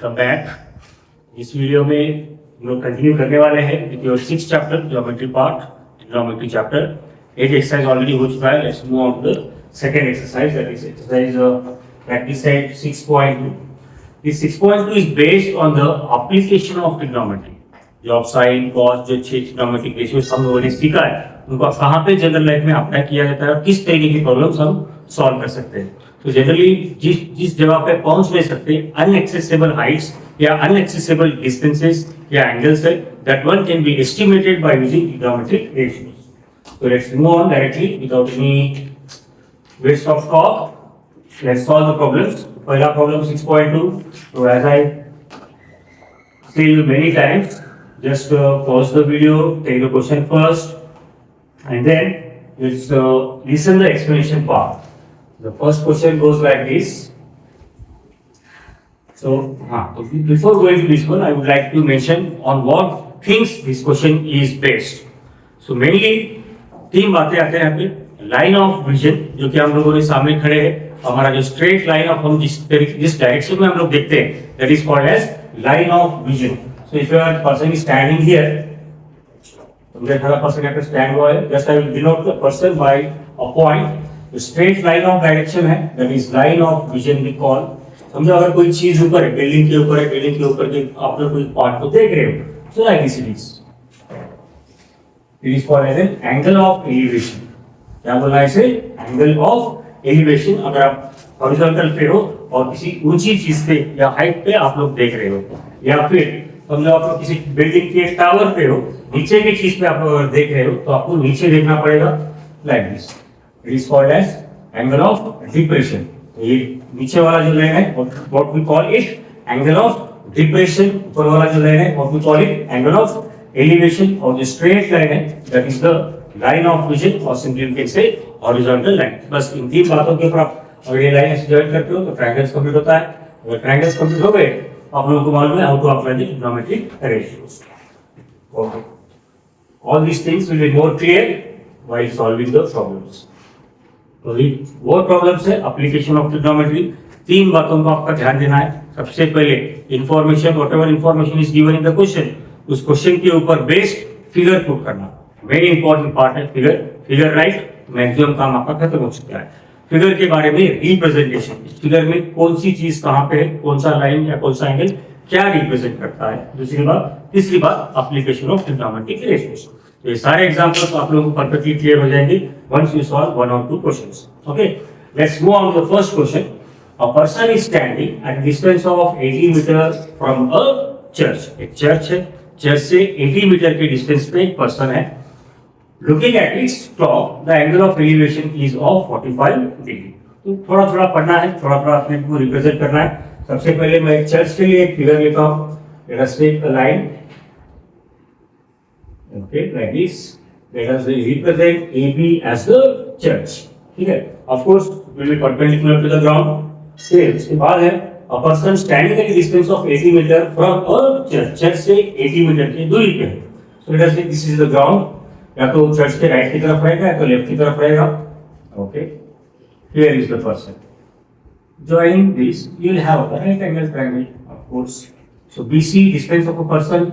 Welcome back. इस video में हम लोग कंटिन्यू करने वाले हैं with your 6th chapter geometry part, geometry chapter. एक एक्सरसाइज ऑलरेडी हो चुका है। Let's move on to the second exercise, that is exercise practice set 6.2। This 6.2 is based on the application of trigonometry। जो आप sine cos जो 6 trigonometric ratios हम लोगों ने सीखा है उनको कहाँ पे जनरल लाइफ में अप्लाई किया जाता है और किस तरीके की प्रॉब्लम्स हम सॉल्व कर सकते हैं। तो जनरली जिस जगह पे पहुंच नहीं सकते, अनएक्सेसिबल हाइट्स या अनएक्सेसिबल डिस्टेंसेस या एंगल्स है, that one can be estimated by using trigonometric ratios. So let's move on directly without any waste of talk. Let's solve the problems. पहला problem 6.2. So as I say you many times, just pause the video, take the question first, and then let's listen the explanation part. The first question goes like this. So before going to this one, I would like to mention on what things this question is based. So mainly तीन बातें आते हैं यहाँ पे। Line of vision, जो कि हम लोगों ने सामने खड़े हैं, हमारा जो स्ट्रेट लाइन ऑफ हम जिस डायरेक्शन में हम लोग देखते हैं, that is called as line of vision. So if your person is standing here, मुझे खड़ा पर्सन यहाँ पे स्टैंड हुआ है, just I will denote the person by a point. Straight line of direction है, that is line of vision we call. समझो अगर कोई चीज ऊपर है, बिल्डिंग के ऊपर है, बिल्डिंग के ऊपर के आप लोग कोई पार्ट को देख रहे हो, so like this it is, it is called as an angle of elevation। क्या बोला है इसे? angle of elevation। अगर आप हॉरिजॉन्टल पे हो और किसी ऊंची चीज पे या हाइट पे आप लोग देख रहे हो, या फिर समझो आप लोग किसी बिल्डिंग के टावर पे हो, नीचे की चीज पे आप लोग अगर देख रहे हो तो आपको नीचे देखना पड़ेगा, like this. It is called as angle of depression. ये नीचे वाला जो लाइन है what we call it angle of depression. ऊपर वाला जो लाइन है what we call it angle of elevation. और जो स्ट्रेट लाइन है that is the line of vision, और simply we can say horizontal line. बस इन तीन बातों के ऊपर आप अगर ये लाइन ऐसे जॉइन करते हो तो ट्रायंगल्स कंप्लीट होता है। अगर ट्रायंगल्स कंप्लीट हो गए आप लोगों को मालूम है how to apply the trigonometric ratios. Okay, all these things will be more clear while solving the problems. तो ये वो प्रॉब्लम्स है एप्लीकेशन ऑफ ट्रिग्नोमेट्री। तीन बातों को आपका ध्यान देना है। सबसे पहले information, whatever information is given in the question, उस क्वेश्चन के ऊपर बेस्ड फिगर पुट करना, वेरी इंपॉर्टेंट पार्ट है। फिगर राइट, मैक्सिमम काम आपका खत्म हो चुका है। फिगर के बारे में रिप्रेजेंटेशन, इस फिगर में कौन सी चीज कहां पे है, कौन सा लाइन या कौन सा एंगल क्या रिप्रेजेंट करता है। दूसरी बात, तीसरी बात एप्लीकेशन ऑफ ट्रिग्नोमेट्रिक रेशियोज। तो ये सारे एग्जांपल्स आप लोगों को परफेक्टली क्लियर हो जाएंगे वंस यू सॉल्व वन और two questions. Okay, let's move on to the first question. A person is standing at distance of 80 metre from a church. एक चर्च है, चर्च से 80 मीटर के डिस्टेंस पे एक person है। Looking at its top the angle of elevation is of 45 degree. तो थोड़ा थोड़ा पढ़ना है, थोड़ा थोड़ा अपने को रिप्रेजेंट करना है। सबसे पहले मैं एक चर्च के लिए एक फिगर लेता हूं। Let us take a line, okay, like this. Let us represent AB as the church. ठीक है, of course will be perpendicular to the ground. फिर उसके बाद है a person standing at a distance of 80 meter from a church। Church से 80 metre की दूरी पे है। So let us say this is the ground। या तो चर्च के राइट की तरफ रहेगा या तो लेफ्ट की तरफ रहेगा। Okay, here is the person joining this, you will have a right angle triangle, of course। So BC, distance of a person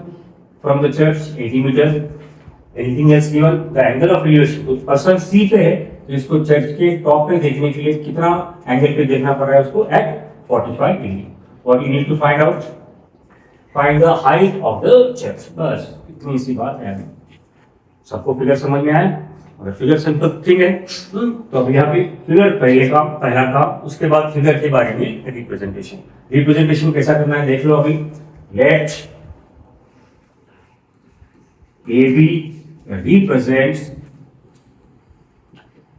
from the church 80 meter। Anything else given? The angle of elevation, तो person C पे है तो इसको church के top पे देखने के लिए कितना एंगल पे देखना पड़ रहा है उसको, at 45 degree। What you need to find out? Find the height of the church। बस इतनी सी बात है। सबको फिगर समझ में आया? अगर फिगर सिंपल थिंग है तो अब यहाँ पे फिगर पहला काम, उसके बाद फिगर के बारे में रिप्रेजेंटेशन कैसा करना है देख लो अभी। लेट AB रिप्रेजेंट्स,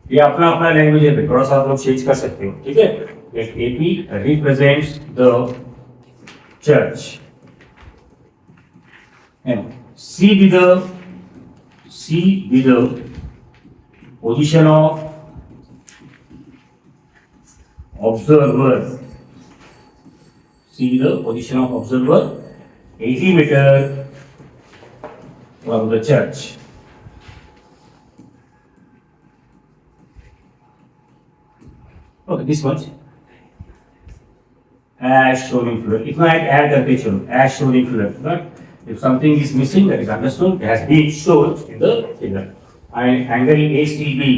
ये अपना अपना लैंग्वेज है, थोड़ा सा आप लोग चेंज कर सकते हो, ठीक है। Let AP represents the church and C be the position of observer। C be the position of observer 80 meter from the church। Okay, this much। as shown in figure. इतना add करके चलो, as shown in figure. But if something is missing, that is understood, it has been shown in the figure. And angle ACB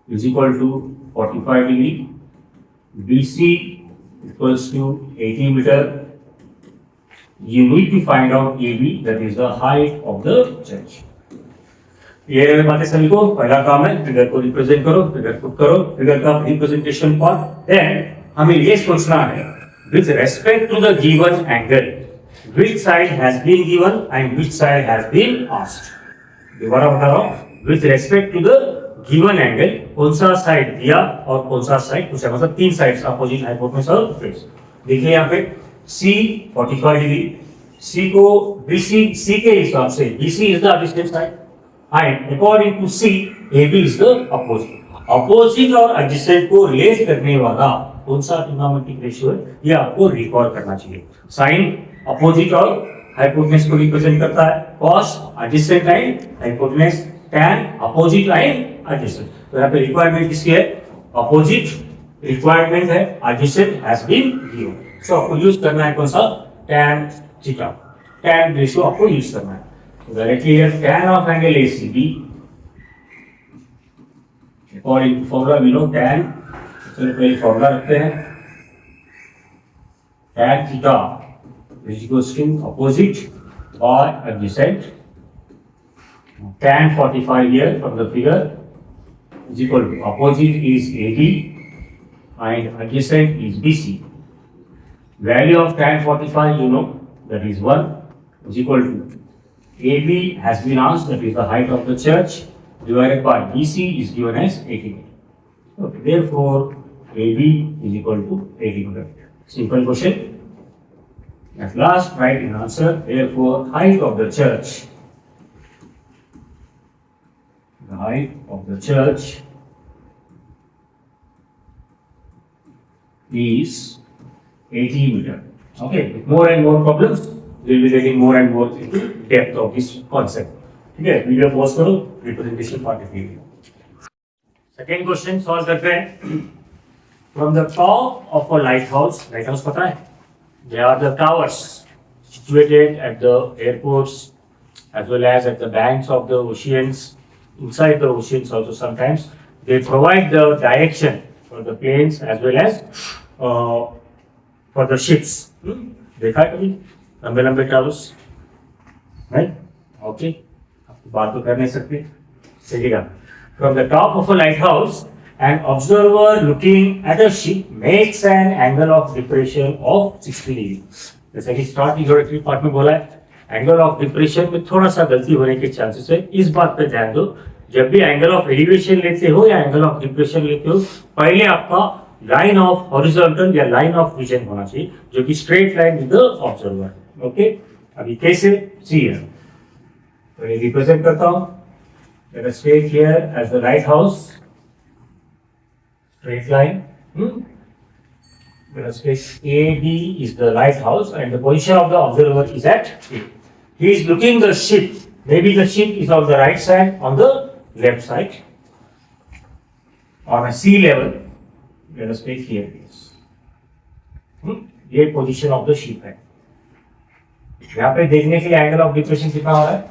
is equal to 45 degree. BC equals to 80 meter. You need to find out AB, that is the height of the church. ये बातें सभी को पहला काम है, figure को represent करो, figure put करो, फिगर का रिप्रेजेंटेशन पार्ट। देन हमें ये सोचना है with respect to the given angle which side has been given and which side has been asked. दोबारा बता रहा हूँ, with respect to the given angle कौन सा साइड दिया और कौन सा साइड पूछा, मतलब तीन साइड्स अपोजिट हाइपोटेन्यूज और बेस। देखिए यहाँ पे C 45 डिग्री, C को BC, C के हिसाब से BC is the distance side and according to C, AB is the opposite. Opposite और adjacent को रिलेट करने वाला कौन सा ट्रिग्नोमेट्रिक रेशियो है, ये आपको रिकॉल करना चाहिए। साइन अपोजिट और हाइपोटेन्यूज को रिप्रेजेंट करता है, cos adjacent line hypotenuse, tan opposite line adjacent। तो यहाँ पे रिक्वायरमेंट किसकी है, अपोजिट रिक्वायरमेंट है, adjacent has been given। सो आपको यूज करना है कौन सा, tan थीटा, tan रेशियो आपको यूज करना है। Directly here, tan of angle ACB, according to formula we know tan, चलो पहले फॉर्मूला रखते हैं, tan theta is equals to opposite by adjacent, tan 45 here from the figure is equal to opposite is AD and adjacent is BC. Value of tan 45 you know, that is 1 is equal to AB has been asked, that is the height of the church, divided by BC is given as 80 meter. Okay, therefore AB is equal to 80 meter. Simple question. At last, write an answer. Therefore, height of the church, the height of the church is 80 meter. Okay, with more and more problems, we will be getting more and more into depth of this concept. ठीक है, video pause करो, representation part देखिए। Second question solve करते हैं। From the top of a lighthouse, lighthouse पता है, they are the towers situated at the airports as well as at the banks of the oceans, inside the oceans also sometimes. They provide the direction for the planes as well as for the ships. देखा है कभी लंबे लंबे towers, right? Okay, बात तो कर नहीं सकते, चलिएगा। From the top of a light house an observer looking at a ship makes an angle of depression of 60 degree. जैसे कि स्टार्ट इंट्रोडक्टरी पार्ट में बोला है, एंगल ऑफ डिप्रेशन में थोड़ा सा गलती होने के चांसेस है। इस बात पे ध्यान दो, जब भी एंगल ऑफ एलिवेशन लेते हो या एंगल ऑफ डिप्रेशन लेते हो, पहले आपका लाइन ऑफ हॉरिजॉन्टल या लाइन ऑफ विजन होना चाहिए, जो कि straight line with the observer. Okay, अभी कैसे, सी है, तो ये रिप्रेजेंट करता हूं। Let us take here as the lighthouse, straight line. Let us take AB is the lighthouse and the position of the observer is at A. He is looking the ship. Maybe the ship is on the right side, on the left side, on a sea level. Let us take here this. ये position of the ship है। यहाँ पे देखने के लिए angle of depression कितना हो रहा है?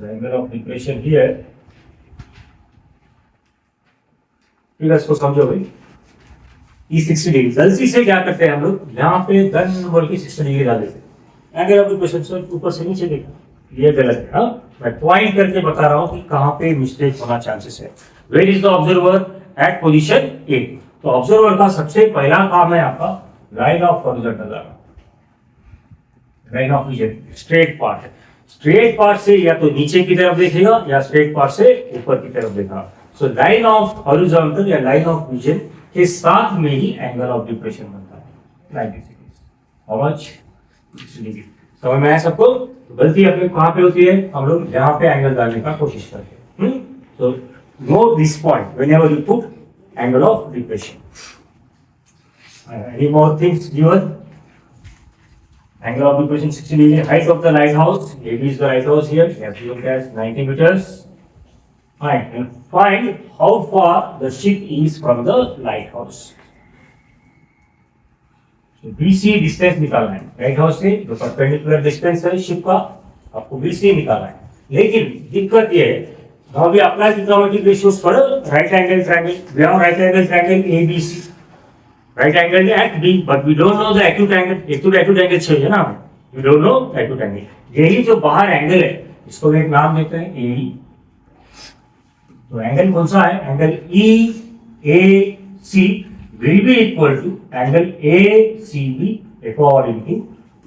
एंगल ऑफ डिप्रेशन हियर, ठीक है, इसको समझो भाई। 60 डिग्री, गलती से क्या करते हैं हम लोग, यहाँ पे गन बोल के 60 डिग्री डाल देते हैं, एंगल ऑफ डिप्रेशन से ऊपर से नीचे देखा, ये गलत है। हाँ, मैं पॉइंट करके बता रहा हूँ कि कहाँ पे मिस्टेक होना चांसेस है। Where is the observer at position A, तो ऑब्जर्वर का सबसे पहला काम है आपका लाइन ऑफ हॉरिजॉन्टल लाना, line of vision, straight part है। स्ट्रेट पार्ट से या तो नीचे की तरफ देखेगा या स्ट्रेट पार्ट से ऊपर की तरफ देखेगा। सो लाइन ऑफ हॉरिजॉन्टल या लाइन ऑफ विजन के साथ में ही एंगल ऑफ डिप्रेशन बनता है। लाइक दिस, हाउ मच, समझ में आया सबको? गलती अपने कहाँ पे होती है, हम लोग यहाँ पे एंगल डालने का कोशिश करते हैं। तो note this point whenever you put angle of depression. Any more things given? Angle of depression 60 degree. Height of the lighthouse, AB is the lighthouse here, we have given as 90 meters. Find how far the ship is from the lighthouse. So BC distance निकालना है light house से, जो perpendicular distance है ship का, आपको BC निकालना है। लेकिन दिक्कत ये है, now we apply trigonometric ratios for a right angle triangle. We have right angle triangle ABC, right angle at B, but we don't know the acute angle. acute angle चाहिए ना, we don't know acute angle. यही जो बाहर angle है, इसको एक नाम देते हैं AE। तो एंगल कौन सा है? Angle EAC will be equal to angle ACB according to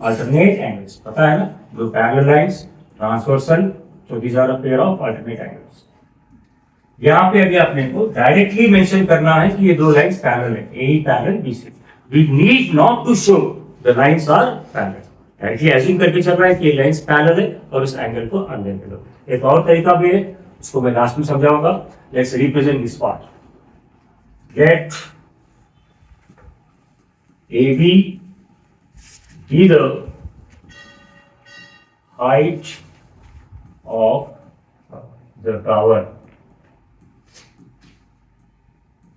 alternate angles। पता है ना, दो parallel lines transversal, so these are a pair of alternate angles। यहाँ पे अभी अपने को डायरेक्टली मेंशन करना है कि ये दो लाइंस पैरेलल है, AE parallel BC। We need not to show the lines are parallel। Directly assume करके चल रहा है कि ये लाइंस पैरेलल है और इस एंगल को अंदर कर दो। एक और तरीका भी है, उसको मैं लास्ट में समझाऊंगा। Let's represent this part. Let AB be the height of the tower।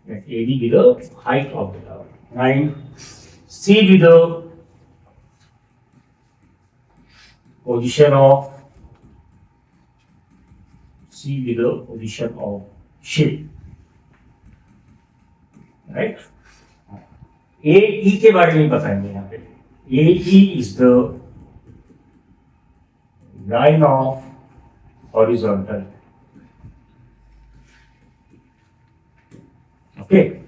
Let AB be the height of the tower। 9 C be the position of ship, right? AE के बारे में बताएंगे यहाँ पे। AE is the line of horizontal, okay?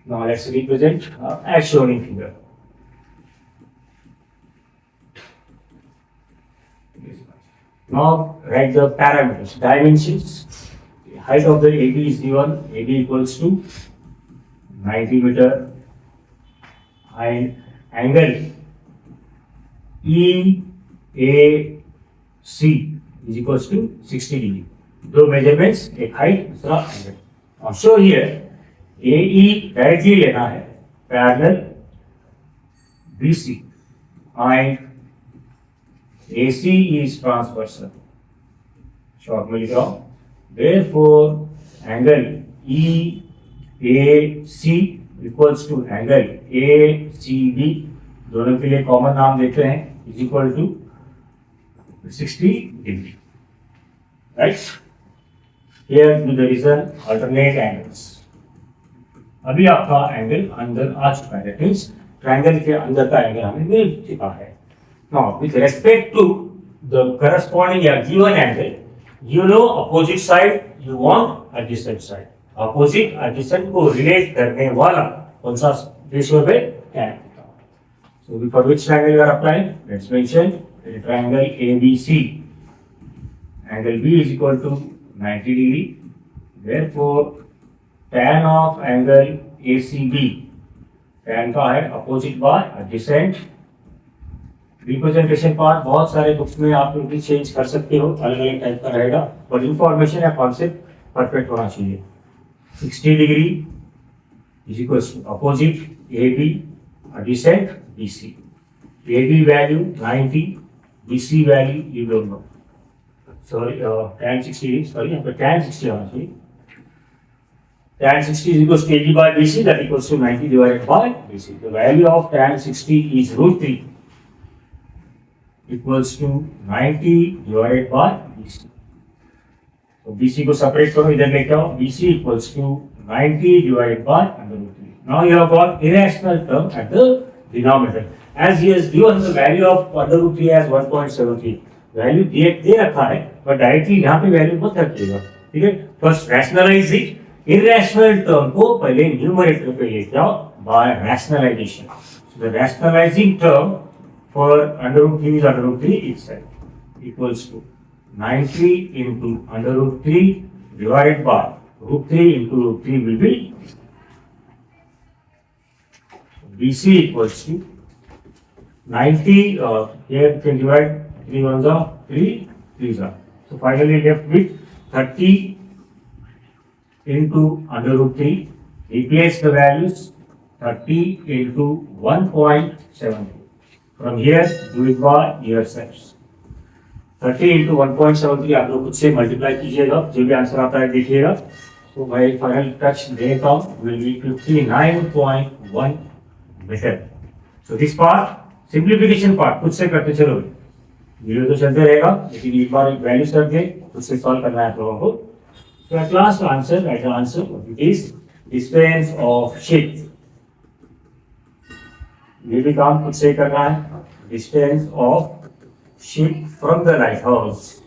Now let's represent as shown in figure। Now write the parameters, dimensions. The height of the AB is given, AB equals to 90 meter, and angle EAC is equals to 60 degree। दो measurements, एक height, दूसरा angle। Now show here AE directly लेना है parallel BC and AC is transversal, short में लिख रहा हूँ। Therefore, angle EAC equals to angle ACB, दोनों के लिए कॉमन नाम देते हैं, is equal to 60 degree, right? Here to the reason alternate angles। अभी आपका एंगल अंदर आ चुका है, मीन्स ट्रायंगल के अंदर का एंगल हमें मिल चुका है। Now, with respect to the corresponding या given angle, you know opposite side, you want adjacent side। Opposite adjacent को relate करने वाला कौन सा रेशियो पे tan। So, for which triangle you are applying? Let's mention the triangle ABC। Angle B is equal to 90 degree। Therefore, tan of angle ACB, tan का है opposite by adjacent। Representation part बहुत सारे books में आप लोग भी change कर सकते हो, अलग अलग टाइप का रहेगा, बट इंफॉर्मेशन या कॉन्सेप्ट परफेक्ट होना चाहिए। 60 degree is equals to opposite AB adjacent BC। AB value 90, BC value you don't know, sorry tan 60, sorry यहाँ पे tan 60 होना चाहिए। tan 60 is equals to AB by BC, that equals to 90 divided by BC। The value of tan 60 is √3 equals to 90 divided by BC। तो BC को separate करो, इधर लेके आओ, BC equals to 90 divided by √3। Now you have got irrational term at the denominator, as he has given the value of √3 as 1.73। Value दे रखा है, पर directly यहाँ पे वैल्यू मत रखिएगा, ठीक है? First rationalise it, irrational term को पहले न्यूमरेटर पे लेके आओ by rationalisation. The rationalising term for √3 is √3 itself equals to 90 into √3 divided by √3 into √3 will be BC equals to 90, here you can divide 3 ones are 3 3s are, so finally left with 30 into √3, replace the values, 30 into 1.73। From here, do it by yourselves. 30 into 1.73 आप लोग खुद से multiply कीजिएगा, जो भी answer आता है देखिएगा। तो भाई फाइनल टच देता हूँ will be 59.1 metre. So this part simplification part खुद से करते चलो, वीडियो तो चलते रहेगा लेकिन एक बार वैल्यूज करके खुद से सॉल्व करना है आप लोगों को। तो at last answer right answer it is distance of ship, ये भी काम खुद से करना है। Distance of ship from the light house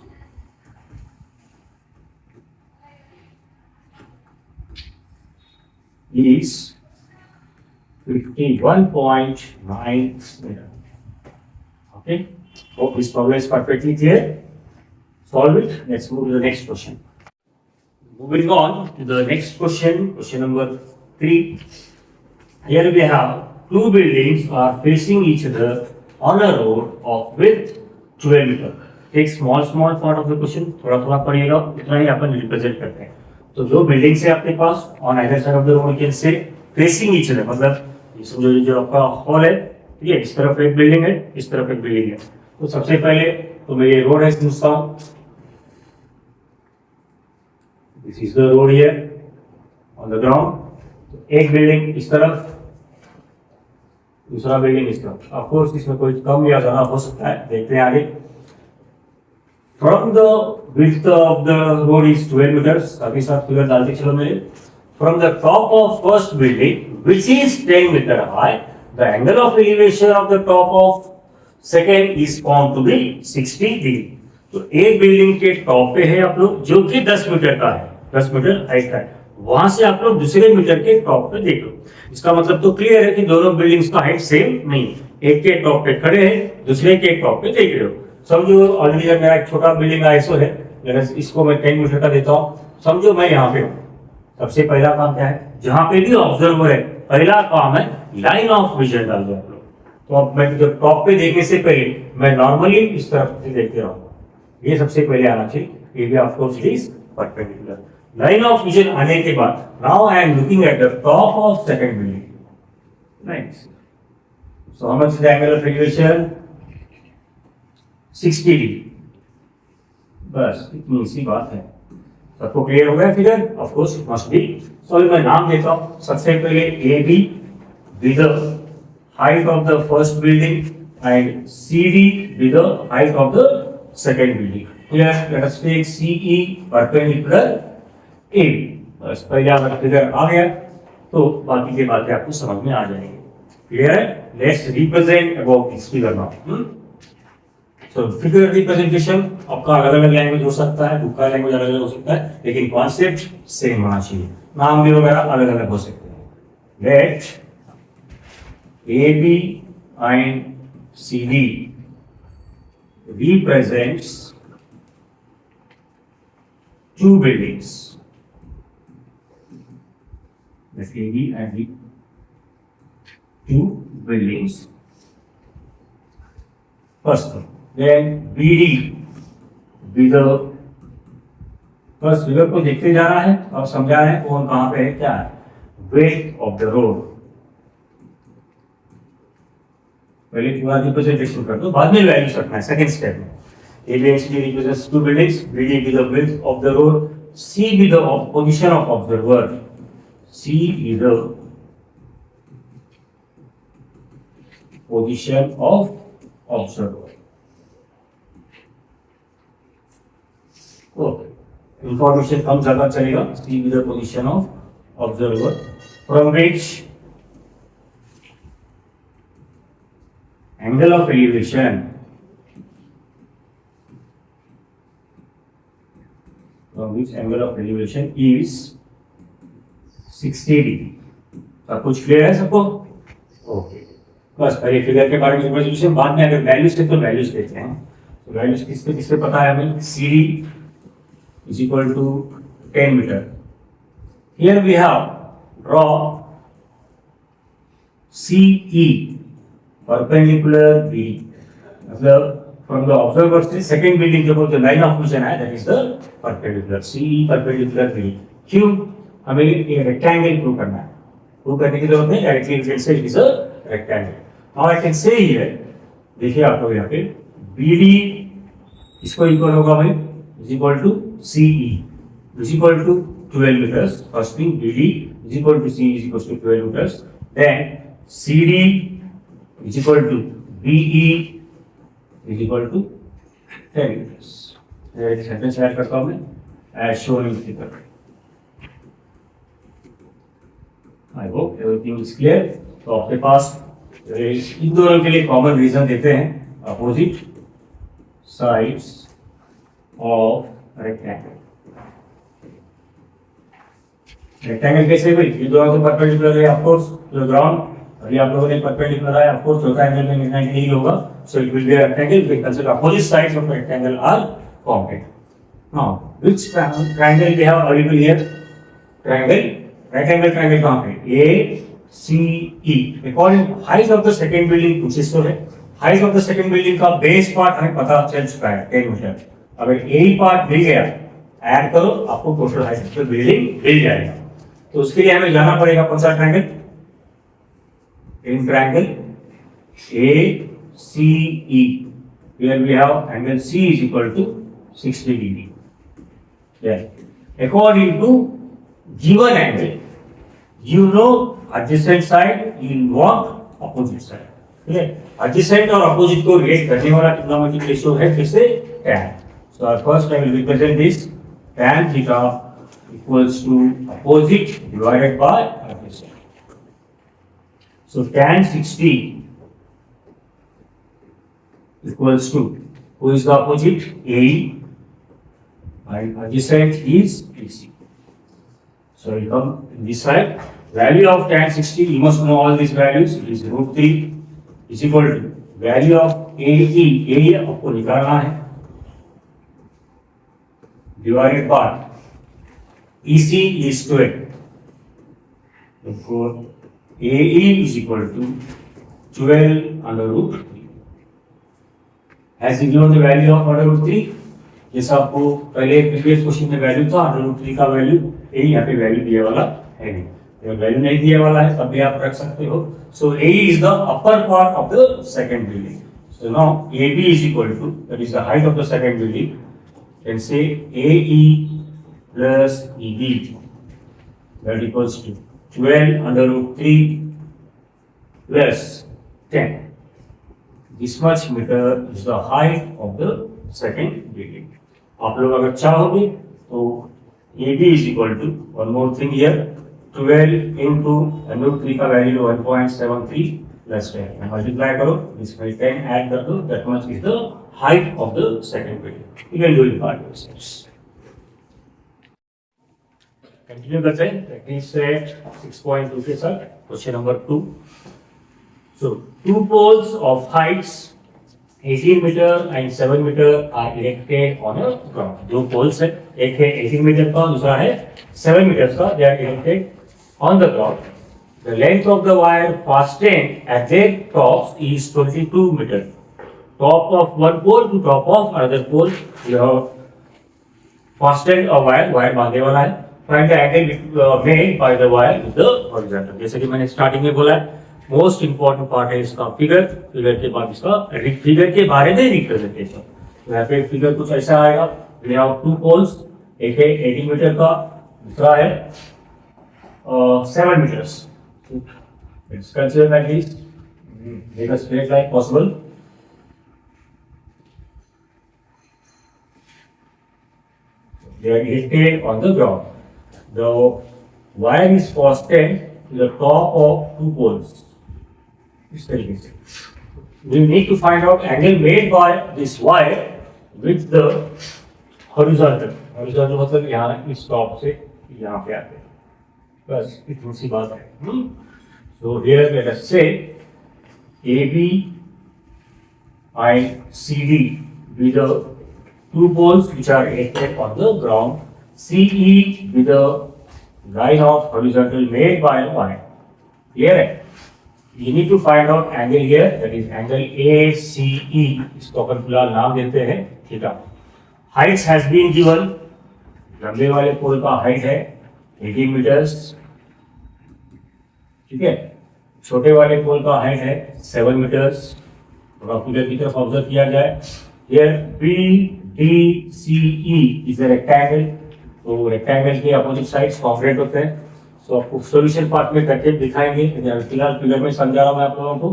is 51.9 meter. Okay, hope this problem is perfectly clear. Solve it. Let's move to the next question. Moving on to the next question, question number 3. Here we have two buildings are facing each other on a road of width 12 meter. Take small part of the question, थोड़ा पढ़िएगा, इतना ही अपन represent करते हैं। तो जो building है आपके pass on either side of the road can say facing each other, मतलब ये समझो जो आपका हॉल है, ठीक है, इस तरफ एक बिल्डिंग है, इस तरफ एक बिल्डिंग है। तो सबसे पहले तो मैं ये रोड है समझता हूँ, this is the road here on the ground. एक बिल्डिंग इस तरफ, दूसरा बिल्डिंग इस तरफ। ऑफ कोर्स इसमें कोई कम या ज्यादा हो सकता है, देखते हैं आगे। From the width of the road is 12 meters. अभी साथ फिगर डालते चलो मेरे। From the top of first building, which is 10 meter high, the angle of elevation of the top of second is found to be 60 degree. तो एक building के top पे है आप लोग, जो कि 10 मीटर का है, 10 मीटर हाइट का है। वहां से आप लोग दूसरे मीटर के टॉप पे देख लो। इसका मतलब तो क्लियर है कि दोनों बिल्डिंग्स का हाइट सेम नहीं है। एक के टॉप पे खड़े हैं, दूसरे के टॉप पे देख रहे हो। समझो ऑलरेडी मेरा एक छोटा बिल्डिंग आईएसओ है, इसको मैं 10 मीटर का देता हूँ। समझो मैं यहाँ पे हूँ, सबसे पहला काम क्या है, जहां पे भी ऑब्जर्वर है पहला काम है लाइन ऑफ विजन डाल दो आप लोग। तो अब मैं जब टॉप पे देखने से पहले मैं नॉर्मली इस तरफ से देखते रहूंगा, ये सबसे पहले आना चाहिए। ये भी of course it is perpendicular. Line of vision आने के बाद now I am looking at the top of second building. Nice. So how much is the angle of elevation? 60 degree. बस इतनी सी बात है। सबको क्लियर हो गया figure? Of course it must be. So मैं नाम देता हूं, सबसे पहले A B with the height of the first building and C D with the height of the second building. Here let us take CE perpendicular A B. बस पहले हमारा figure आ गया तो बाकी की बातें आपको समझ में आ जाएंगी। क्लियर है? Let's represent about this figure now. तो फिगर रिप्रेजेंटेशन आपका अलग अलग लैंग्वेज हो सकता है, बुक का लैंग्वेज अलग अलग हो सकता है, लेकिन कॉन्सेप्ट सेम होना चाहिए। नाम भी वगैरह अलग अलग हो सकते हैं। Let A B and C D represents two buildings. That's A B and B. Two buildings. First one. Then BD with the first figure को देखते जाना है और समझा है कौन कहाँ पे है, क्या है, width of the road। पहले पूरा रिप्रेजेंटेशन कर दो, बाद में वैल्यूज रखना है सेकंड स्टेप में। A B and C D represents two buildings, BD with the width of the road, C with the position of observer, C with the position of observer। Information कम ज्यादा चलेगा। C with the position of observer from which angle of elevation is 60 degree. सब कुछ clear है सबको? Okay. बस पहले figure के बारे में रिप्रेजेंटेशन, बाद में अगर वैल्यूज थे तो वैल्यूज देखते हैं। तो वैल्यूज किससे पता है हमें? C D is equal to 10 meter. Here we have draw CE perpendicular BD. मतलब from the observer से second building के ऊपर जो line of vision है that is the perpendicular CE perpendicular BD। क्यों? हमें ये rectangle prove करना है। prove करने की जरूरत नहीं, directly we can say it is a rectangle। Now I can say here, देखिए आप लोग यहाँ पे BD इसको इक्वल होगा भाई is equal to CE is equal to 12 meters. First thing BD is equal to C is equal to 12 meters. Then CD is equal to BE is equal to 10 meters. एक sentence add करता हूँ मैं as shown in figure. I hope everything is clear. तो आपके पास इन दोनों के लिए common reason देते हैं opposite sides of rectangle. Rectangle कैसे भाई ये दोनों के परपेंडिकुलर है of course to the ground और ये आप लोगों ने परपेंडिकुलर है ऑफ कोर्स चौथा एंगल में निर्णय नहीं होगा so it will be a rectangle we consider opposite sides of rectangle are complex. Now which triangle we have available here triangle rectangle triangle कहां पे A C E according height of the second building कुछ इस है. Height of the second building का base part हमें पता चल चुका है 10 मीटर. अगर ए पार्ट मिल गया ऐड करो आपको total height of the building मिल जाएगा. तो उसके लिए हमें जाना पड़ेगा कौन सा triangle in triangle A C E where we have angle C is equal to 60 degree. According to given angle you know adjacent side you want opposite side. ठीक है adjacent और opposite को relate करने वाला trigonometric ratio है फिर से tan. So first I will represent this tan theta equals to opposite divided by adjacent. So tan 60 equals to who is the opposite AE and adjacent is BC. So you come in this side. Value of tan 60, you must know all these values. It is root 3 is equal to value of AE. AE आपको निकालना है divided by EC is 12. Therefore, AE is equal to 12 under root 3. As you given the value of under root 3, जैसा आपको पहले previous question में value था under root 3 का value ए यहाँ पे वैल्यू दिए वाला है नहीं. अगर वैल्यू नहीं दिए वाला है तब भी आप रख सकते हो. So A is the upper part of the second building. So now A B is equal to that is the height of the second building can say A E plus E B that equals to 12 under root 3 plus 10. This much metre is the height of the second building. आप लोग अगर चाहोगे तो A B is equal to one more thing here 12 into root 3 का value 1.73 plus 10 multiply करो इसमें 10 add कर दो that much is the height of the second building. You can do it by yourselves. Continue करते हैं practice से 6.2 के साथ question number 2. So two poles of heights 18 meter and 7 meter are erected on a ground. दो poles है एक है 18 meter का दूसरा है 7 meters का. They are erected on the ground. The length of the wire fastened at their tops is 22 meter. Top of one pole to top of another pole you have fastened a wire. Wire बांधने वाला है. Find the angle made by the wire with the horizontal. जैसे कि मैंने starting में बोला है most important part है इसका फिगर. फिगर के बाद इसका फिगर के बारे में रिप्रेजेंटेशन. तो यहाँ पे फिगर कुछ ऐसा आएगा. वी हैव टू पोल्स एक है 18 मीटर का दूसरा है 7 metres. It's consider like this make a straight line possible. They are erected on the ground. The wire is fastened to the top of two poles. इस तरीके से we need to find out angle made by this wire with the horizontal. horizontal मतलब यहाँ इस top से यहाँ पे आते हैं बस इतनी सी बात है. So here let us say AB and CD be the two poles which are erected on the ground. CE be the line of horizontal made by a wire. Clear है? You need to find out angle here, that is angle ACE. इसको अपन फिलहाल नाम देते हैं theta. Heights has been given. लंबे वाले पोल का height है 18 मीटर्स. ठीक है. छोटे वाले पोल का हाइट है 7 मीटर्स. थोड़ा फिगर की तरफ ऑब्जर्व किया जाए. Here B DCE is a rectangle, तो रेक्टेंगल के अपोजिट साइड्स कॉन्ग्रुएंट होते हैं। सो आपको सॉल्यूशन पार्ट में करके दिखाएंगे, फिलहाल फिगर में समझा रहा हूं मैं आप लोगों को।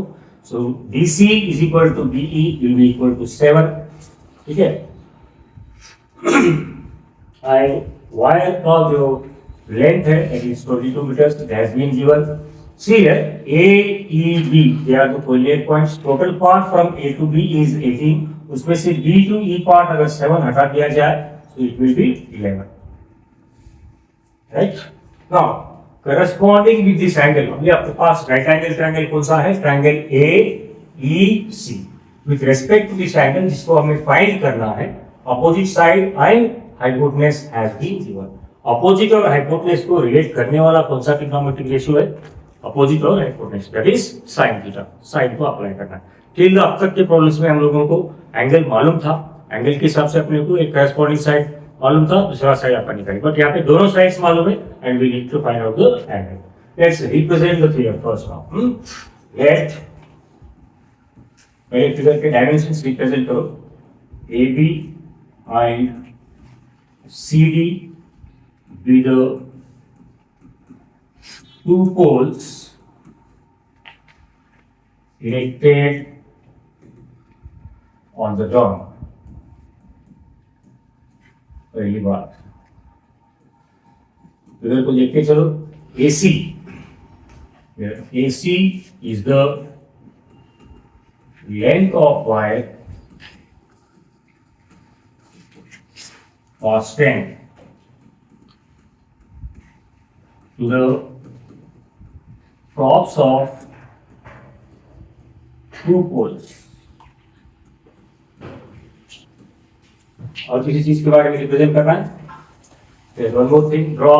So DC is equal to DE will be equal to 7, ठीक है। वायर का जो लेंथ है it is 22 metres, it has been given. See here AEB they are the coordinate points. Total part from A to B इज 18, उसमें से B to E part अगर 7 हटा दिया जाए तो it will be 11, right. Now corresponding with this angle, अभी आपके पास राइट एंगल ट्रायंगल कौन सा है, triangle AEC। With respect to this angle जिसको हमें फाइंड करना है, opposite side and hypotenuse has been given. Opposite और हाइपोटेन्यूज को रिलेट करने वाला कौन सा ट्रिग्नोमेट्रिक रेशियो है, अपोजिट और hypotenuse, that is sine theta. Sine को अप्लाई करना है। टिल अब तक के प्रॉब्लम्स में हम लोगों को एंगल मालूम था, एंगल के हिसाब से अपने को एक करस्पॉन्डिंग साइड मालूम था, दूसरा साइड अपन निकाली, बट यहाँ पे दोनों साइड्स मालूम है and we need to find out the angle. Let's represent the figure first now. Let पहले फिगर के डायमेंशंस रिप्रेजेंट करो। AB एंड CD be the two poles erected on the ground. पहली बात फिगर को देखते चलो। AC is the length of wire fastened to the tops of two poles। और किसी चीज के बारे में रिप्रेजेंट करना है, one more thing, draw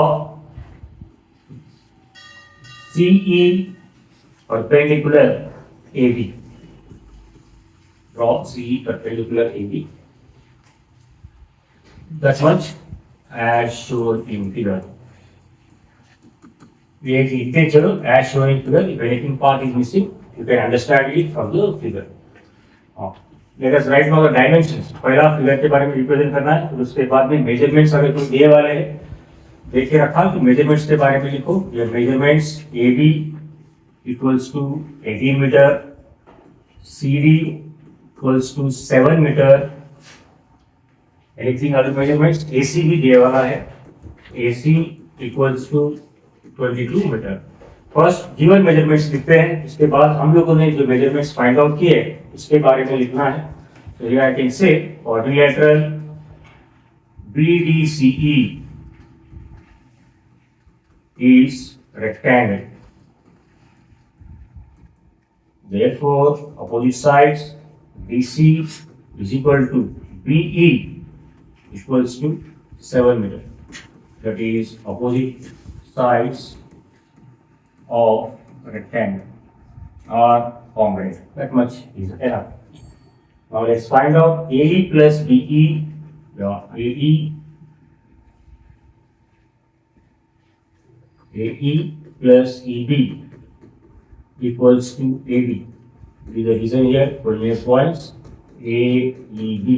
CE perpendicular AB, draw CE perpendicular AB, that much as shown in figure। We take chalo as shown in figure, if anything part is missing you can understand it from the figure। Let us write now the dimensions। पहला figure के बारे में represent करना है, फिर उसके बाद में मेजरमेंट्स अगर कोई दिए वाले हैं देखे रखा तो मेजरमेंट्स के बारे में लिखो। ये measurements AB equals to 18 metre, CD equals to 7 metre. Anything other measurements, AC भी दिए वाला है, AC equals to 22 metre. First given measurements लिखते हैं, इसके बाद हम लोगों ने जो मेजरमेंट्स फाइंड आउट किए उसके बारे में लिखना है। तो here I can say quadrilateral BDCE is rectangle, therefore opposite sides BC is equal to BE equals to 7 meter, that is opposite sides of rectangle are congruent, that much is enough। Now let's find out AE plus BE, AE plus EB equals to AB, with the reason here coordinate points AEB।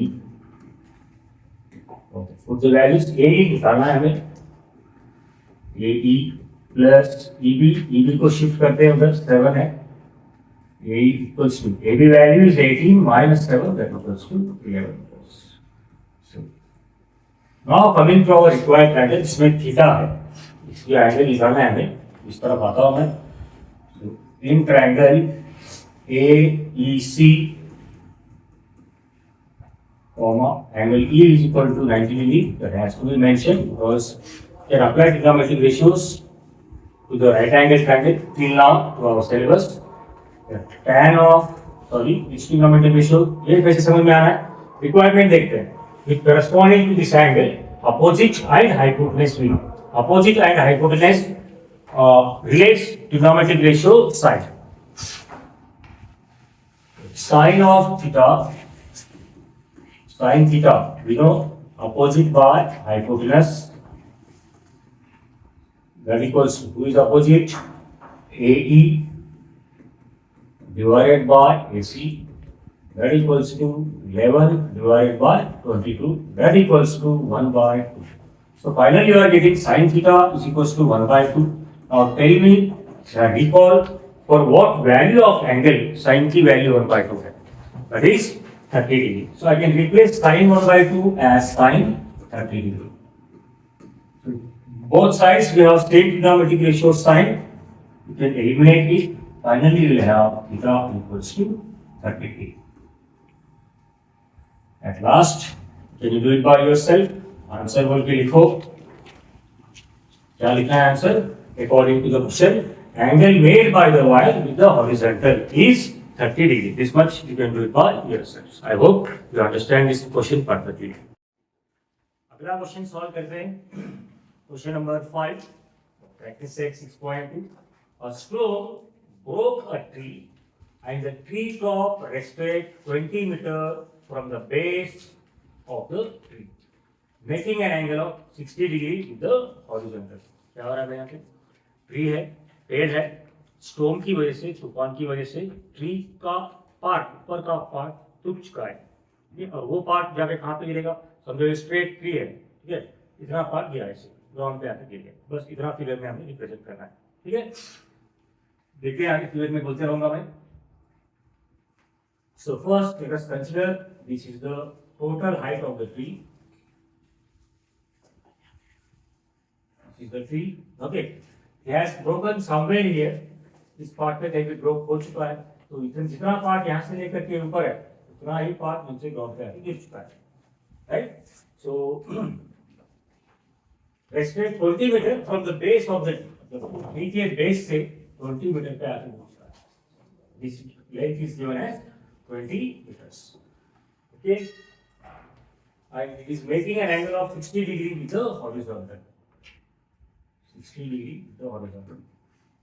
Okay, put the values। AE निकालना है हमें, AE plus EB को shift करते हैं उधर, 7 है, AE equals to AB value is 18 minus 7, that equals to 11। So now coming to our required triangle, जिसमें theta है, इसकी एंगल निकालना है हमें। इस तरफ आता हूं मैं। In triangle AEC angle E is equal to 90 degree, that has to be mentioned because we can apply trigonometric ratios to the right angle triangle till now to our syllabus। tan of which trigonometric ratio, ये कैसे समझ में आना है, requirement देखते हैं। with corresponding to this angle opposite and hypotenuse will, opposite and hypotenuse relates trigonometric ratio sine। Sine of theta, sine theta we know opposite by hypotenuse, that equals to, who is opposite, AE divided by AC that equals to 11 divided by 22, that equals to 1 by 2. So finally you are getting sin theta is equals to 1 by 2. Now tell me, recall for what value of angle sin की value 1 by 2 है, that is 30 degree. So I can replace sin 1 by 2 as sin 30 degree. So both sides we have same trigonometric ratio sin, you can eliminate it. Finally you will have theta equals to 30 degree. At last, can you do it by yourself? Answer बोल के लिखो, क्या लिखना है answer? According to the question, angle made by the wire with the horizontal is 30 degree. This much you can do it by yourselves. I hope you understand this question perfectly. अगला question solve करते हैं. Question number 5, practice 6.2. A storm broke a tree and the tree top rested 20 meter from the base of the tree, making an angle of 60 degree with the horizontal. क्या हो रहा है यहाँ पे? Tree है, पेड़ है, स्टॉर्म की वजह से, तूफान की वजह से ट्री का पार्ट, ऊपर का पार्ट टूट चुका है, और वो पार्ट जाके कहाँ पे गिरेगा? समझो स्ट्रेट ट्री है, ठीक है, इतना पार्ट गिरा ऐसे ग्राउंड पे आके गिर गया. बस इतना फिगर में हमें रिप्रेजेंट करना है, ठीक है. देखिए आगे फिगर में बोलते रहूंगा मैं. So first let us consider this is the total height of the tree. This is the tree. Okay. It has broken somewhere here. इस पार्ट पे कहीं भी ब्रोक हो चुका है, तो इतना जितना पार्ट यहाँ से लेकर के ऊपर है उतना ही पार्ट नीचे ग्राउंड पे आके गिर चुका है, right. So rested 20 metre from the base of the tree के बेस से 20 मीटर पे आके पहुंचा है. This length is given as 20 meters. Okay, and it is making an angle of 60 degree with the horizontal. 60 degree with the horizontal.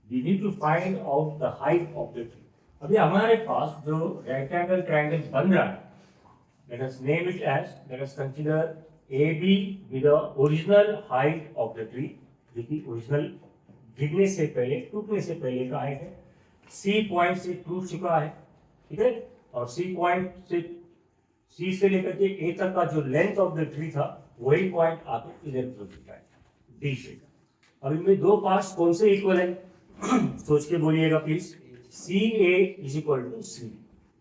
We need to find out the height of the tree. अभी हमारे पास जो rectangle triangle बन रहा है, let us name it as, let us consider AB with the original height of the tree, जो कि original गिरने से पहले, टूटने से पहले का height है. C पॉइंट से टूट चुका है, ठीक है, और सी पॉइंट से, सी से लेकर के ए तक का जो लेंथ ऑफ द ट्री था वही पॉइंट आके इधर पहुंच चुका है, डी से. अब इनमें दो पार्ट्स कौन से इक्वल है? सोच के बोलिएगा please. C A is equal to C,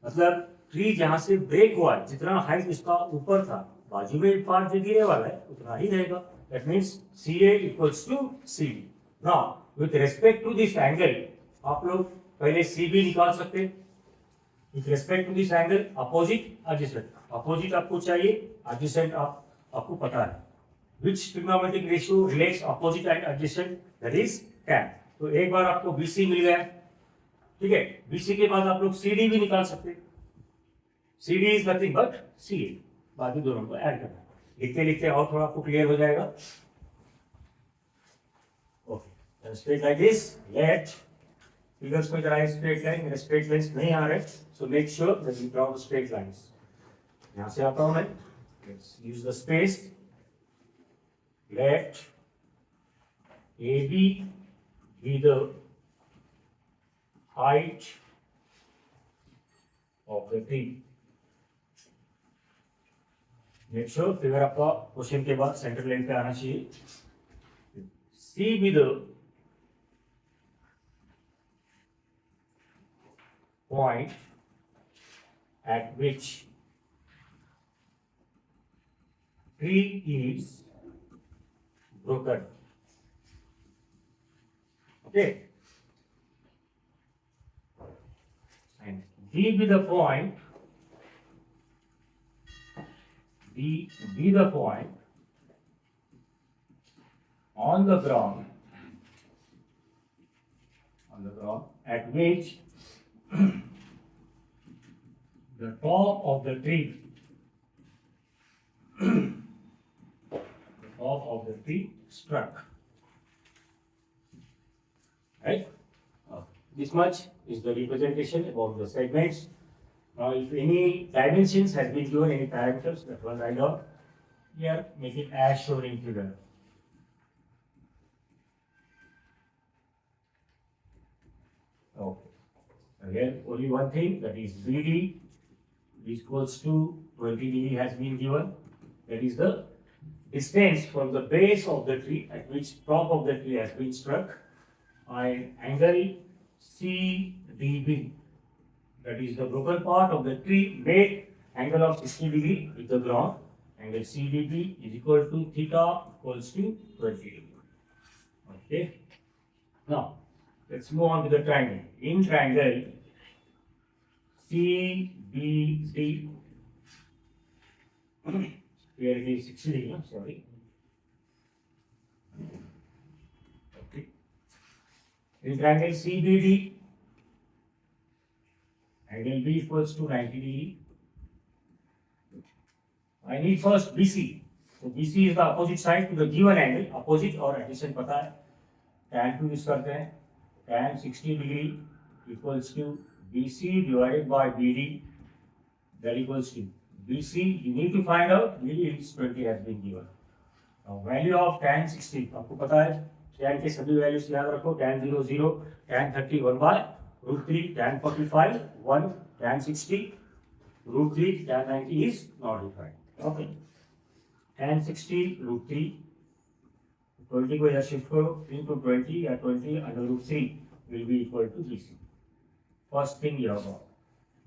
मतलब ट्री जहां से ब्रेक हुआ है, जितना हाइट इसका ऊपर था, बाजू में पार्ट जो गिरने वाला है उतना ही रहेगा. That means C A equals to C B. Now with respect to this angle आप लोग पहले सी बी निकाल सकते हैं. With respect to this angle, opposite, adjacent. Opposite आपको चाहिए, adjacent आपको पता है. Which trigonometric ratio relates opposite and adjacent? That is tan. तो एक बार आपको BC मिल गया, ठीक है. BC के बाद आप लोग CD भी निकाल सकते हैं. CD is nothing but CA. बाकी दोनों को ऐड करना. लिखते लिखते और थोड़ा आपको क्लियर हो जाएगा. Okay. Straight like this. Let figures में कराए स्ट्रेट लाइन, मेरे स्ट्रेट लाइंस नहीं आ रहे, so make sure that you draw the straight lines. यहाँ से आता हूँ मैं. Let's use the space. Let AB be the height of the tree. Make sure figure आपका क्वेश्चन के बाद सेंटर लाइन पे आना चाहिए. C be the point at which tree is broken. Okay. And D be the point. D be the point on the ground at which the top of the tree struck. Right? This much is the representation about the segments. Now, if any dimensions has been given, any parameters, that one write down. Here, make it as shown in figure. Okay. Again, only one thing, that is BD equals to 20 degree has been given. That is the distance from the base of the tree at which top of the tree has been struck, and angle CDB, that is the broken part of the tree made angle of 60 degree with the ground. Angle CDB is equal to theta equals to 20 degree. Okay. Now let's move on to the triangle. In triangle CBD, here it is 60 degree, sorry. Okay. In triangle CBD, angle B equals to 90 degree. I need first BC. So BC is the opposite side to the given angle. Opposite और adjacent पता है. Tan 2 use करते हैं. Tan 60 degree equals to BC divided by BD. That equals to BC. You need to find out BD is 20 has been given. Now value of tan 60 आपको पता है. Tan के सभी वैल्यूज याद रखो. Tan 0 0, tan 30 1 by √3, tan 45 1, tan 60 √3, tan 90 is not defined. Okay. Tan 60 √3, 20 को यहाँ shift करो, 3 to 20 या 20 under √3 will be equal to BC. First thing you have got.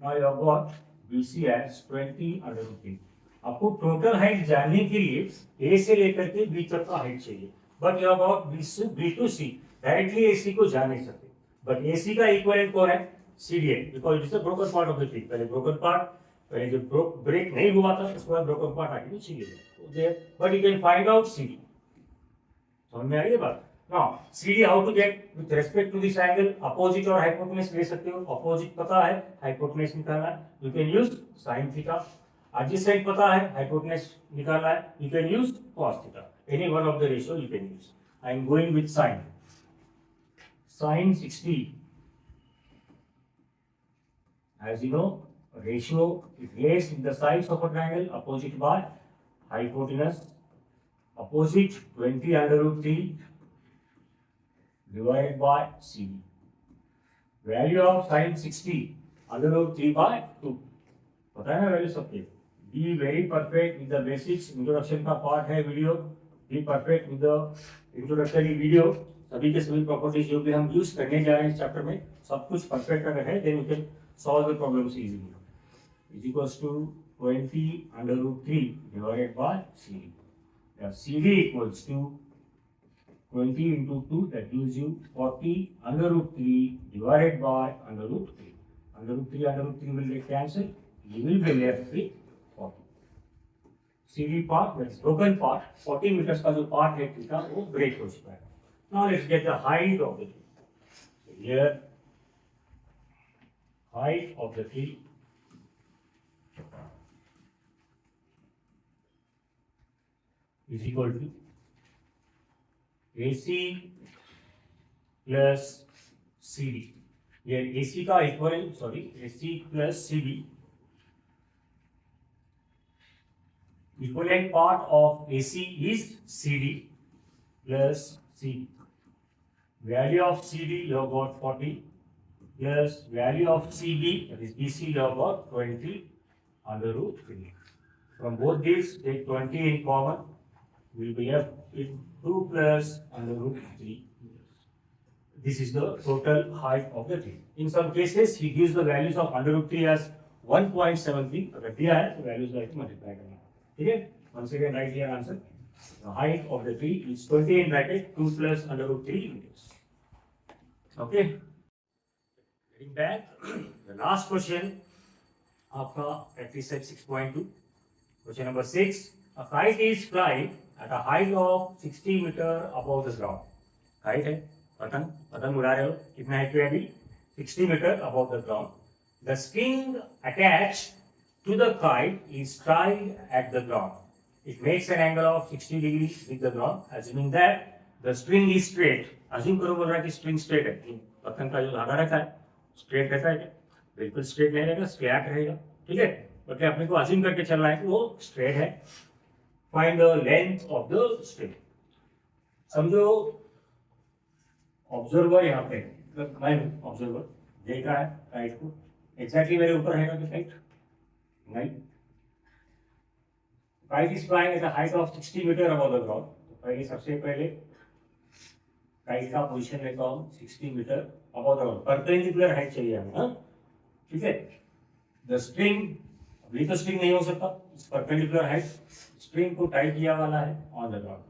Now you have got BC as 20 under √3. आपको total height जानने के लिए A से लेकर के B तक का हाइट चाहिए. But you have got B to C. Directly AC को जान नहीं सकते. बट AC का इक्विवेलेंट कौन है? CDA. Because it is the broken part of the tree. पहले ब्रोकन पार्ट, पहले जो ब्रेक नहीं हुआ था उसके बाद ब्रोकन पार्ट आके CDA. But you can find out CD. समझ में आ रही है बात? Now, CD how to get with respect to this angle? Opposite और hypotenuse ले सकते हो. Opposite पता है, hypotenuse निकालना है. You can use sin theta. Adjacent पता है, hypotenuse निकालना है. You can use cos theta. Any one of the ratio you can use. I am going with sin. Sin 60. As you know, ratio is raised in the sides of a triangle. Opposite by hypotenuse. Opposite 20 under √3. divided by CD. Value of sin 60 under √3 by 2. पता है ना value सबके. Be very perfect with the basics. Introduction का part है video. Be perfect with the introductory video. सभी के सभी properties जो भी हम यूज करने जा रहे हैं इस चैप्टर में, सब कुछ परफेक्ट अगर है, then you can solve the problems easily. Is equals to 20 under √3 divided by CD. Yeah, CD equals to 20 into 2, that gives you 40 under √3 divided by under √3. Under √3 will get cancelled. You will be left with 40. CD part, that is broken part, 40 meters का जो part है tree का वो break हो चुका है. Now let's get the height of the tree. So here, height of the tree is equal to AC plus CD. Here AC का equivalent, sorry, AC plus CD. Equivalent part of AC is CD plus CD. Value of CD you have got 40 plus value of CB, that is BC, you have got 20 under √3. From both these, take 20 in common. Will be left with 2 plus under √3. This is the total height of the tree. In some cases, he gives the values of under √3 as 1.73. अगर दिया है तो values like multiply करना. ठीक है? Once again, write here answer. The height of the tree is 20 in bracket 2 plus under √3 meters. Okay. Getting back, the last question आपका practice set 6.2. Question number 6. A kite is flying at a height of 60 meter above the ground. Kite है, पतंग उड़ा रहे हो. कितना height पे है अभी? 60 meter above the ground. The string attached to the kite is tied at the ground. It makes an angle of 60 degrees with the ground. Assuming that the string is straight. Assume करो बोल रहा है कि string straight है. पतंग का जो धागा रहता है, straight रहता है. बिल्कुल straight नहीं रहेगा, slack रहेगा. ठीक है? बट अपने को assume करके चलना है कि वो straight है. Find the length of the string. समझो ऑब्जर्वर यहाँ पे, मैं ऑब्जर्वर देख रहा है काइट को. एग्जैक्टली मेरे ऊपर है ना काइट, नहीं, kite is flying at a height of 60 metre above the ground. पहले सबसे पहले kite का पोजीशन लेता हूँ 60 metre above the ground, perpendicular height चाहिए हमें, हाँ ठीक है। द स्ट्रिंग, अभी तो स्ट्रिंग नहीं हो सकता, परपेंडिकुलर हाइट, स्ट्रिंग को टाइट किया वाला है on the ground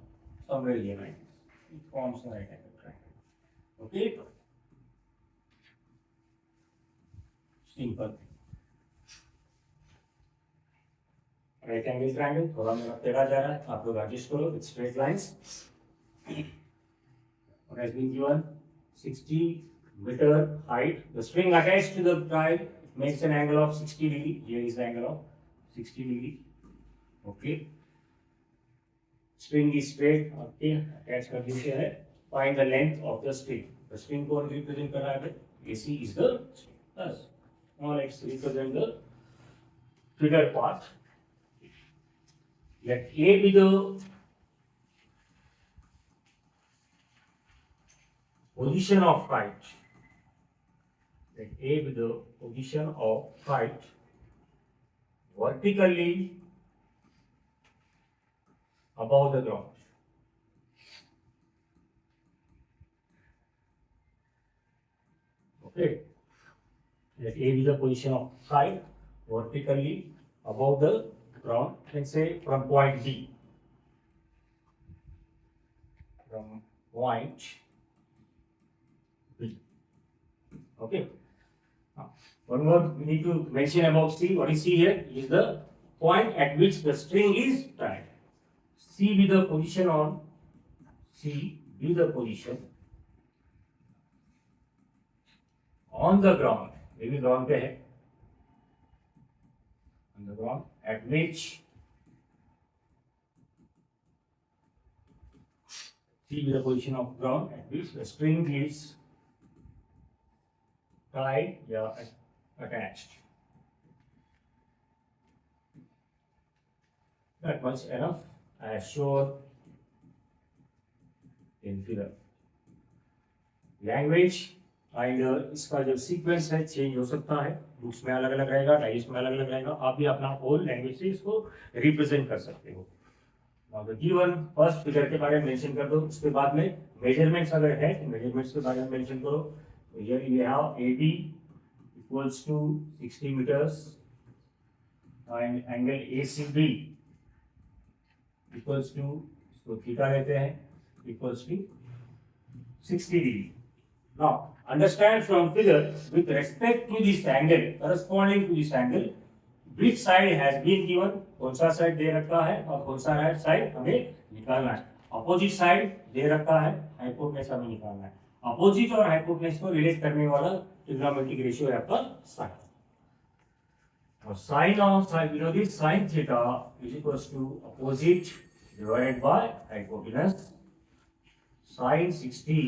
somewhere here, it forms the right angle triangle. Okay, simple right angle triangle. थोड़ा मेरा टेढ़ा जा रहा है, आप लोग एडजस्ट करो विद स्ट्रेट लाइंस। और has been given 60 meter height, the string attached to the tile makes an angle of 60 degree. Here is the angle of 60 degree. Okay, string is straight, okay, attached कर दिया है। Find the length of the string. The string को represent कर रहा है, AC is the string. Thus, now let's represent the figure part. Let A be the position of kite. Let A be the position of kite vertically above the ground. Okay. Let A be the position of kite vertically above the ground. Let's say from point B. From point B. Okay. One more we need to mention about C. What is C here? Is the point at which the string is tied. C be the position on C be the position on the ground. Maybe ground पे है. On the ground at which C be the position of ground at which the string is tied, yeah, attached. That much enough. I assure in figure. Language and इसका जो sequence है change हो सकता है, books में अलग अलग रहेगा, डाइस में अलग अलग रहेगा, आप भी अपना होल लैंग्वेज से इसको रिप्रेजेंट कर सकते हो। गिवन फर्स्ट फिगर के बारे में मेंशन कर दो, उसके बाद में मेजरमेंट्स अगर है तो मेजरमेंट्स के बारे में मेंशन करो। तो here we have AB equals to 60 metres and angle ACB equals to, इसको थीटा लेते हैं, equals to 60 degree. Now, understand from figure with respect to this angle, corresponding to this angle, which side has been given, कौन सा side दे रखा है और कौन सा साइड हमें निकालना है। अपोजिट साइड दे रखा है, हाइपोटेनस हमें निकालना है। अपोजिट और हाइपोटेनस को रिलेट करने वाला ट्रिग्नोमेट्रिक रेशियो है आपका साइन। और sine of sine, you know this sin theta is equals to opposite divided by hypotenuse. Sin 60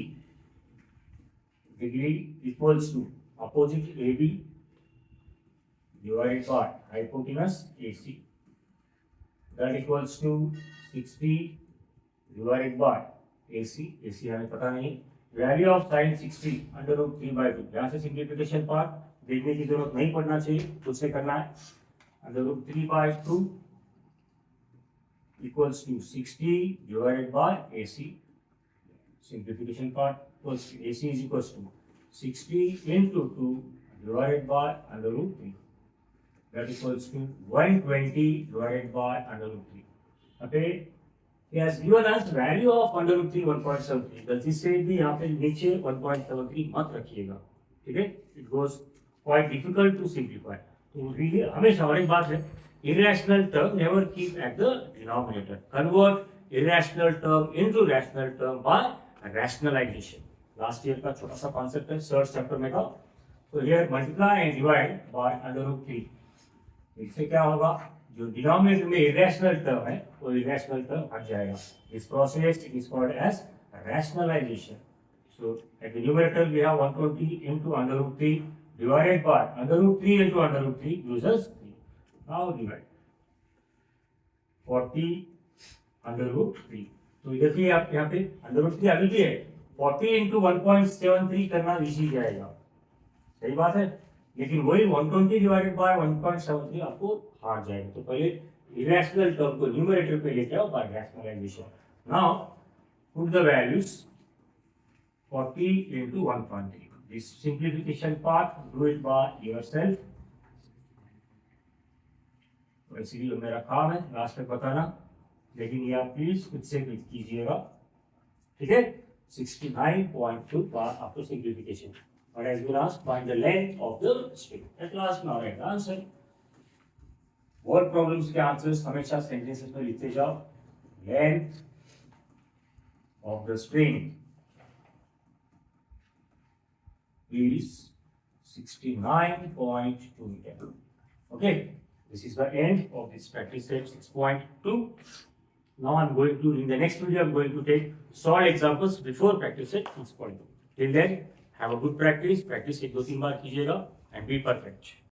degree equals to opposite AB divided by hypotenuse AC. That equals to 60 divided by AC. AC हमें पता नहीं। Value of sin 60 under root 3/2। यहाँ से simplification part देखने की जरूरत नहीं पड़ना चाहिए, खुद से करना है। Under root 3/2 equals to 60 divided by AC. Simplification part equals to AC is equals to 60 into 2 divided by under root 3. That equals to 120 divided by under root 3. Okay. He has given us value of under root 3 1.73. गलती से भी यहाँ पे नीचे 1.73 मत रखिएगा, ठीक है? It goes quite difficult to simplify. तो ये हमेशा और एक बात है, irrational term never keep at the denominator. Convert irrational term into rational term by rationalization. Last year का छोटा सा कॉन्सेप्ट है, सर्च चैप्टर में का। तो here multiply and divide by under root 3। इससे क्या होगा, जो डिनोमिनेटर में इरेशनल टर्म है वो इरेशनल टर्म हट जाएगा। This process is called as rationalisation. So at the numerator we have 120 into under root 3 divided by under root 3 into under root 3 gives us 3। Now divide 40 under root 3। तो देखिए आप यहाँ पे under root 3 अभी भी है, 40 इंटू 1.73 करना easy जाएगा, सही बात है। लेकिन वही 120 डिवाइडेड बाय 1.73 आपको हार जाएगा। तो पहले इरेशनल टर्म को न्यूमरेटर पे लेके आओ by rationalisation. Now put the values 40 into 1.3. This simplification part, do it by yourself. वैसे भी मेरा काम है लास्ट में बताना, लेकिन ये आप प्लीज खुद से कीजिएगा, ठीक है। 69.2 बार after simplification. What has been asked? Find the length of the string. At last now write the answer. Word problems के answers हमेशा sentences में लिखते जाओ। Length of the string is 69.2 meter. Okay, this is the end of this practice set 6.2. Now I'm going to, in the next video, I'm going to take solid examples before practice set 6.2. Till then, have a good practice. Practice 1-2-3 बार कीजिएगा and be perfect.